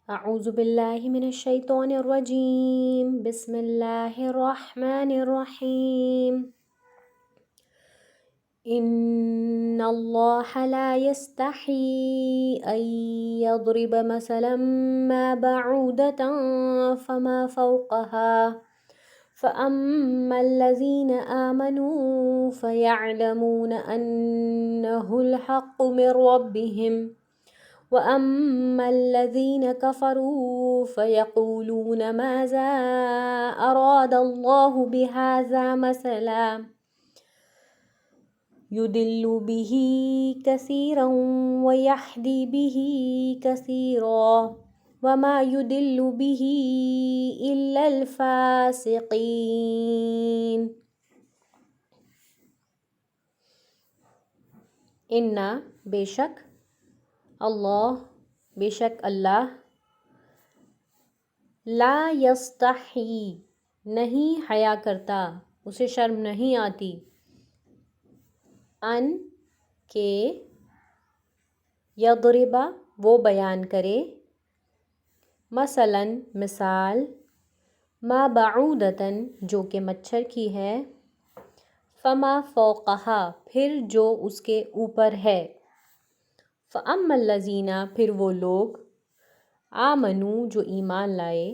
اعوذ باللہ من الشیطان الرجیم بسم اللہ الرحمن الرحیم ان اللہ لا يستحی ان يضرب مثلا ما بعودة فما فوقها فأما الذين آمنوا فيعلمون أنه الحق من ربهم وَأَمَّا الَّذِينَ كَفَرُوا فَيَقُولُونَ مَاذَا أَرَادَ اللَّهُ بِهَذَا مَثَلًا يُضِلُّ بِهِ كَثِيرًا وَيَهْدِي بِهِ كَثِيرًا وَمَا يُضِلُّ بِهِ إِلَّا الْفَاسِقِينَ اِنَّا بے شک اللہ بے شک اللہ لا یستحی نہیں حیا کرتا، اسے شرم نہیں آتی، ان کہ یضربا وہ بیان کرے، مثلاً مثال، ما بعودتاً جو کہ مچھر کی ہے، فما فوقہا پھر جو اس کے اوپر ہے، فَأَمَّا الَّذِينَ پھر وہ لوگ، آمنوا جو ایمان لائے،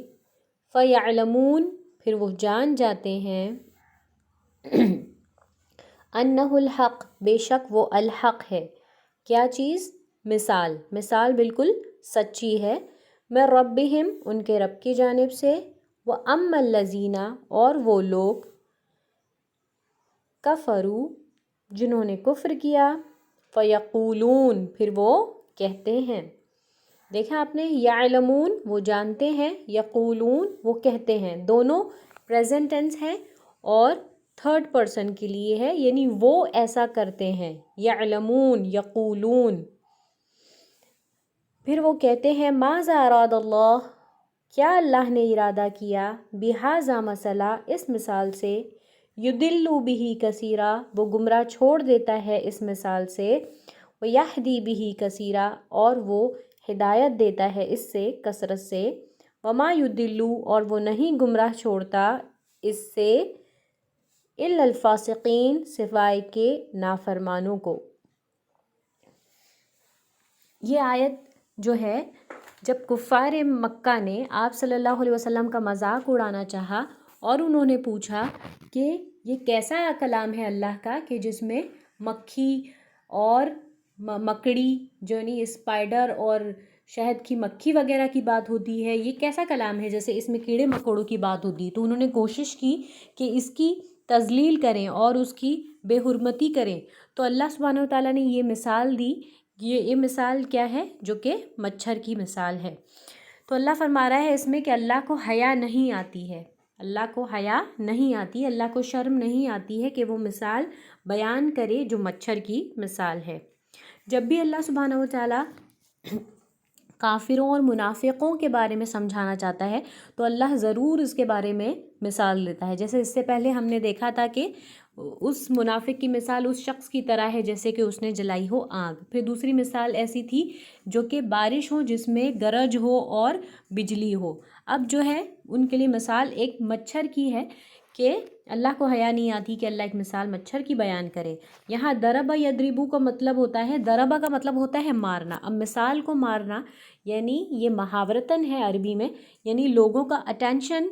فَيَعْلَمُونَ پھر وہ جان جاتے ہیں، أَنَّهُ الْحَقُّ بے شک وہ الحق ہے، کیا چیز؟ مثال بالکل سچی ہے، مِن ربہم ان کے رب کی جانب سے، وَأَمَّا الَّذِينَ اور وہ لوگ، کفروا جنہوں نے کفر کیا، فَيَقُولُونَ پھر وہ کہتے ہیں، دیکھا آپ نے، یعلمون وہ جانتے ہیں، یقولون وہ کہتے ہیں، دونوں پریزنٹ ٹینس ہے اور تھرڈ پرسن کے لیے ہے، یعنی وہ ایسا کرتے ہیں، یعلمون یقولون، پھر وہ کہتے ہیں ماذا اراد اللہ کیا اللہ نے ارادہ کیا، بہذا مسئلہ اس مثال سے، یضل بہ کثیرا وہ گمراہ چھوڑ دیتا ہے اس مثال سے، ویہدی بہ کثیرا اور وہ ہدایت دیتا ہے اس سے کثرت سے، وما یضل اور وہ نہیں گمراہ چھوڑتا اس سے، الا الفاسقین سوائے کے نافرمانوں کو۔ یہ آیت جو ہے، جب کفار مکہ نے آپ صلی اللہ علیہ وسلم کا مذاق اڑانا چاہا اور انہوں نے پوچھا کہ یہ کیسا کلام ہے اللہ کا کہ جس میں مکھی اور مکڑی جو نہیں اسپائڈر اور شہد کی مکھی وغیرہ کی بات ہوتی ہے، یہ کیسا کلام ہے جیسے اس میں کیڑے مکوڑوں کی بات ہوتی ہے، تو انہوں نے کوشش کی کہ اس کی تذلیل کریں اور اس کی بے حرمتی کریں، تو اللہ سبحانہ وتعالیٰ نے یہ مثال دی، یہ مثال کیا ہے؟ جو کہ مچھر کی مثال ہے۔ تو اللہ فرما رہا ہے اس میں کہ اللہ کو حیا نہیں آتی ہے، اللہ کو حیا نہیں آتی، اللہ کو شرم نہیں آتی ہے کہ وہ مثال بیان کرے جو مچھر کی مثال ہے۔ جب بھی اللہ سبحانہ وتعالیٰ کافروں اور منافقوں کے بارے میں سمجھانا چاہتا ہے تو اللہ ضرور اس کے بارے میں مثال دیتا ہے، جیسے اس سے پہلے ہم نے دیکھا تھا کہ اس منافق کی مثال اس شخص کی طرح ہے جیسے کہ اس نے جلائی ہو آگ، پھر دوسری مثال ایسی تھی جو کہ بارش ہو جس میں گرج ہو اور بجلی ہو، اب جو ہے ان کے لیے مثال ایک مچھر کی ہے کہ اللہ کو حیا نہیں آتی کہ اللہ ایک مثال مچھر کی بیان کرے۔ یہاں ضربہ یضربو کا مطلب ہوتا ہے، ضربہ کا مطلب ہوتا ہے مارنا، اب مثال کو مارنا یعنی یہ محاورتاً ہے عربی میں، یعنی لوگوں کا اٹینشن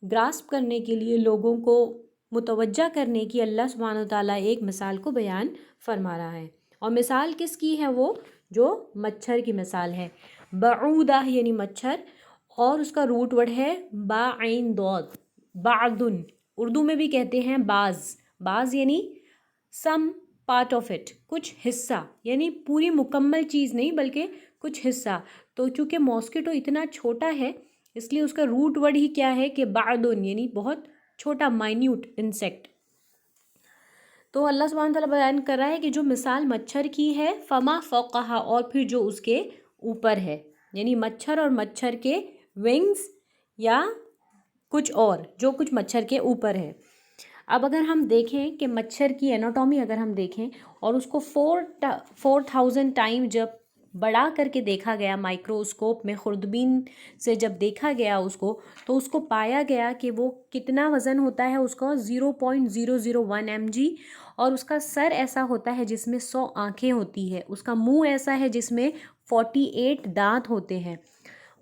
گراسپ کرنے کے لیے، لوگوں کو متوجہ کرنے کی اللہ سبحانہ وتعالیٰ ایک مثال کو بیان فرما رہا ہے، اور مثال کس کی ہے؟ وہ جو مچھر کی مثال ہے، بعودہ یعنی مچھر، اور اس کا روٹ ورڈ ہے با عین ضاد، بعدن، اردو میں بھی کہتے ہیں بعض یعنی سم پارٹ آف اٹ، کچھ حصہ، یعنی پوری مکمل چیز نہیں بلکہ کچھ حصہ، تو چونکہ ماسکیٹو اتنا چھوٹا ہے اس لیے اس کا روٹ ورڈ ہی کیا ہے کہ بعدن، یعنی بہت چھوٹا مائنیوٹ انسیکٹ۔ تو اللہ سبحانہ تعالیٰ بیان کر رہا ہے کہ جو مثال مچھر کی ہے، فما فوقہا اور پھر جو اس کے اوپر ہے، یعنی مچھر اور مچھر کے ونگز یا کچھ اور جو کچھ مچھر کے اوپر ہے۔ اب اگر ہم دیکھیں کہ مچھر کی اناٹومی اگر ہم دیکھیں اور اس کو 4000 ٹائم جب بڑا کر کے دیکھا گیا مائکروسکوپ میں، خوردبین سے جب دیکھا گیا اس کو، تو اس کو پایا گیا کہ وہ کتنا وزن ہوتا ہے اس کا 0.001 mg، اور اس کا سر ایسا ہوتا ہے جس میں 100 آنکھیں ہوتی ہے، اس کا منہ ایسا ہے جس میں 48 دانت ہوتے ہیں،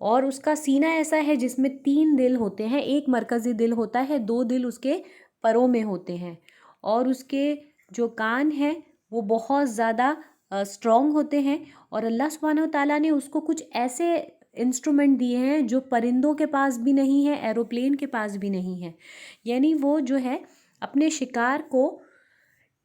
اور اس کا سینہ ایسا ہے جس میں 3 دل ہوتے ہیں، ایک مرکزی دل ہوتا ہے، 2 دل اس کے پروں میں ہوتے ہیں، اور اس کے جو کان ہیں وہ بہت زیادہ اسٹرانگ ہوتے ہیں، اور اللہ سبحانہ و تعالیٰ نے اس کو کچھ ایسے انسٹرومنٹ دیے ہیں جو پرندوں کے پاس بھی نہیں ہے، ایروپلین کے پاس بھی نہیں ہے، یعنی وہ جو ہے اپنے شکار کو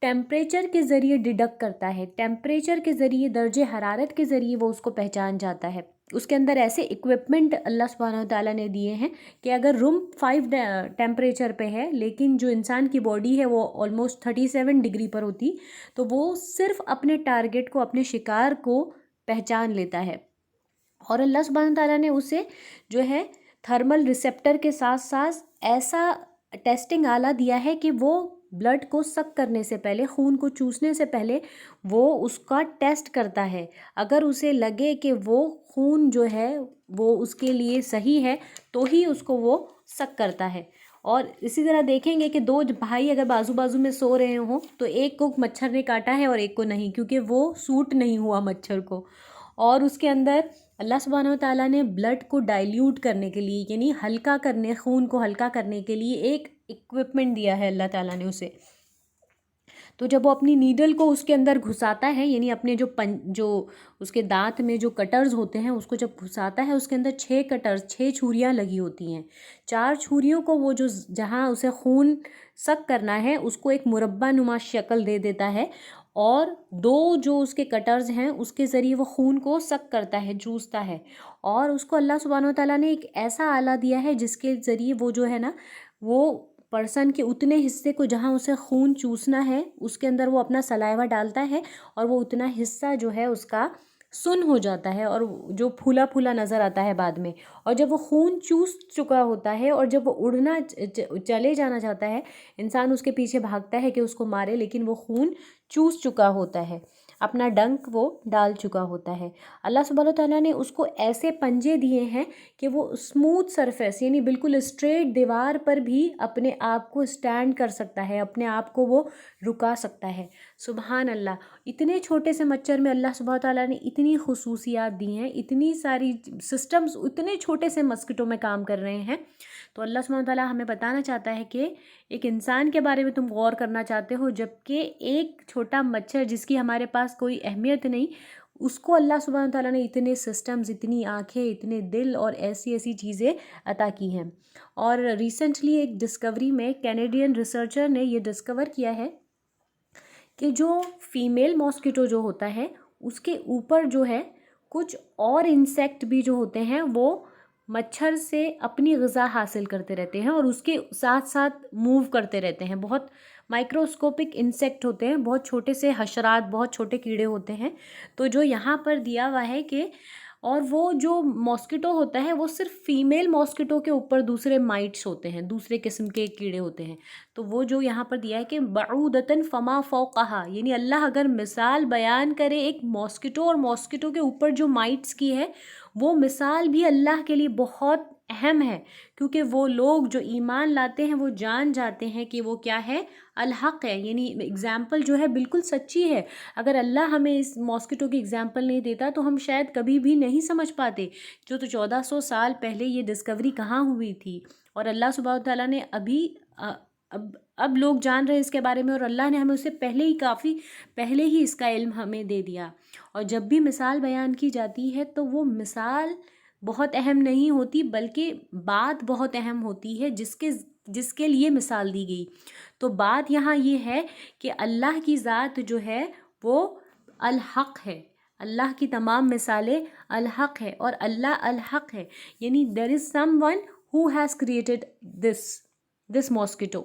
ٹیمپریچر کے ذریعے ڈیڈکٹ کرتا ہے، ٹیمپریچر کے ذریعے، درجہ حرارت کے ذریعے وہ اس کو پہچان جاتا ہے۔ اس کے اندر ایسے اکوپمنٹ اللہ سبحانہ و تعالیٰ نے دیے ہیں کہ اگر روم 5 ٹیمپریچر پہ ہے لیکن جو انسان کی باڈی ہے وہ آلموسٹ 37 ڈگری پر ہوتی، تو وہ صرف اپنے ٹارگٹ کو، اپنے شکار کو پہچان لیتا ہے، اور اللہ سبحانہ و تعالیٰ نے اسے جو ہے تھرمل ریسیپٹر کے ساتھ ساتھ ایسا ٹیسٹنگ آلہ دیا ہے کہ وہ بلڈ کو سک کرنے سے پہلے، خون کو چوسنے سے پہلے وہ اس کا ٹیسٹ کرتا ہے، اگر اسے لگے کہ وہ خون جو ہے وہ اس کے لیے صحیح ہے تو ہی اس کو وہ سک کرتا ہے۔ اور اسی طرح دیکھیں گے کہ 2 بھائی اگر بازو بازو میں سو رہے ہوں تو ایک کو مچھر نے کاٹا ہے اور ایک کو نہیں، کیونکہ وہ سوٹ نہیں ہوا مچھر کو، اور اس کے اندر اللہ سبحانہ و تعالیٰ نے بلڈ کو ڈائلیوٹ کرنے کے لیے، یعنی ہلکا کرنے، خون کو ہلکا کرنے کے لیے ایک اکوپمنٹ دیا ہے اللہ تعالیٰ نے اسے۔ تو جب وہ اپنی نیڈل کو اس کے اندر گھساتا ہے، یعنی اپنے جو اس کے دانت میں جو کٹرز ہوتے ہیں اس کو جب گھساتا ہے، اس کے اندر 6 کٹرز، 6 چھریاں لگی ہوتی ہیں، 4 چھریوں کو وہ جو جہاں اسے خون سک کرنا ہے اس کو ایک مربع نما شکل دے دیتا ہے، اور 2 جو اس کے کٹرز ہیں اس کے ذریعے وہ خون کو سک کرتا ہے، چوستا ہے، اور اس کو اللہ سبحانہ و تعالیٰ نے ایک ایسا آلہ دیا ہے جس کے ذریعے وہ جو ہے نا، وہ پرسن کے اتنے حصے کو جہاں اسے خون چوسنا ہے اس کے اندر وہ اپنا سلائیوا ڈالتا ہے، اور وہ اتنا حصہ جو ہے اس کا سن ہو جاتا ہے، اور جو پھولا پھولا نظر آتا ہے بعد میں، اور جب وہ خون چوس چکا ہوتا ہے اور جب وہ اڑنا چلے جانا چاہتا ہے، انسان اس کے پیچھے بھاگتا ہے کہ اس کو مارے، لیکن وہ خون چوس چکا ہوتا ہے، اپنا ڈنک وہ ڈال چکا ہوتا ہے۔ اللہ سبحانہ و تعالیٰ نے اس کو ایسے پنجے دیے ہیں کہ وہ اسموتھ سرفیس، یعنی بالکل اسٹریٹ دیوار پر بھی اپنے آپ کو اسٹینڈ کر سکتا ہے، اپنے آپ کو وہ رکا سکتا ہے۔ سبحان اللہ، اتنے چھوٹے سے مچھر میں اللہ سبحانہ و تعالیٰ نے اتنی خصوصیات دی ہیں، اتنی ساری سسٹمز اتنے چھوٹے سے مسکٹوں میں کام کر رہے ہیں، تو اللہ سبحانہ و تعالیٰ ہمیں بتانا چاہتا ہے کہ ایک انسان کے بارے میں تم غور کرنا چاہتے ہو، جبکہ ایک چھوٹا مچھر جس کی ہمارے پاس کوئی اہمیت نہیں، اس کو اللہ سبحانہ و تعالیٰ نے اتنے سسٹمز، اتنی آنکھیں، اتنے دل اور ایسی ایسی چیزیں عطا کی ہیں۔ اور ریسنٹلی ایک ڈسکوری میں کینیڈین ریسرچر نے یہ ڈسکور کیا ہے کہ جو فیمیل ماسکیٹو جو ہوتا ہے اس کے اوپر جو ہے کچھ اور انسیکٹ بھی جو ہوتے ہیں وہ مچھر سے اپنی غذا حاصل کرتے رہتے ہیں اور اس کے ساتھ ساتھ موو کرتے رہتے ہیں، بہت مائکروسکوپک انسیکٹ ہوتے ہیں، بہت چھوٹے سے حشرات، بہت چھوٹے کیڑے ہوتے ہیں۔ تو جو یہاں پر دیا ہوا ہے کہ اور وہ جو ماسکیٹو ہوتا ہے وہ صرف فیمیل ماسکیٹو کے اوپر دوسرے مائٹس ہوتے ہیں، دوسرے قسم کے کیڑے ہوتے ہیں، تو وہ جو یہاں پر دیا ہے کہ بعودتاً فما فوقہا، یعنی اللہ اگر مثال بیان کرے ایک ماسکیٹو اور ماسکیٹو کے اوپر جو مائٹس کی ہے، وہ مثال بھی اللہ کے لیے بہت اہم ہے، کیونکہ وہ لوگ جو ایمان لاتے ہیں وہ جان جاتے ہیں کہ وہ کیا ہے، الحق ہے، یعنی اگزامپل جو ہے بالکل سچی ہے۔ اگر اللہ ہمیں اس ماسکیٹو کی اگزامپل نہیں دیتا تو ہم شاید کبھی بھی نہیں سمجھ پاتے، جو تو 1400 سال پہلے یہ ڈسکوری کہاں ہوئی تھی، اور اللہ سبحانہ تعالیٰ نے اب لوگ جان رہے ہیں اس کے بارے میں، اور اللہ نے ہمیں اسے پہلے ہی، کافی پہلے ہی اس کا علم ہمیں دے دیا۔ اور جب بھی مثال بیان کی جاتی ہے تو وہ مثال بہت اہم نہیں ہوتی، بلکہ بات بہت اہم ہوتی ہے جس کے لیے مثال دی گئی۔ تو بات یہاں یہ ہے کہ اللہ کی ذات جو ہے وہ الحق ہے، اللہ کی تمام مثالیں الحق ہے، اور اللہ الحق ہے، یعنی there is someone who has created this mosquito،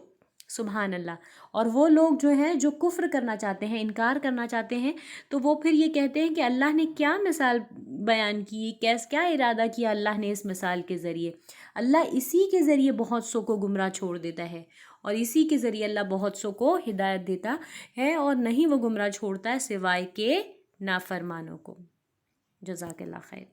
سبحان اللہ۔ اور وہ لوگ جو ہیں جو کفر کرنا چاہتے ہیں، انکار کرنا چاہتے ہیں، تو وہ پھر یہ کہتے ہیں کہ اللہ نے کیا مثال بیان کی، کیا ارادہ کیا اللہ نے اس مثال کے ذریعے۔ اللہ اسی کے ذریعے بہت سو کو گمراہ چھوڑ دیتا ہے، اور اسی کے ذریعے اللہ بہت سو کو ہدایت دیتا ہے، اور نہیں وہ گمراہ چھوڑتا ہے سوائے کہ نافرمانوں کو۔ جزاک اللہ خیر.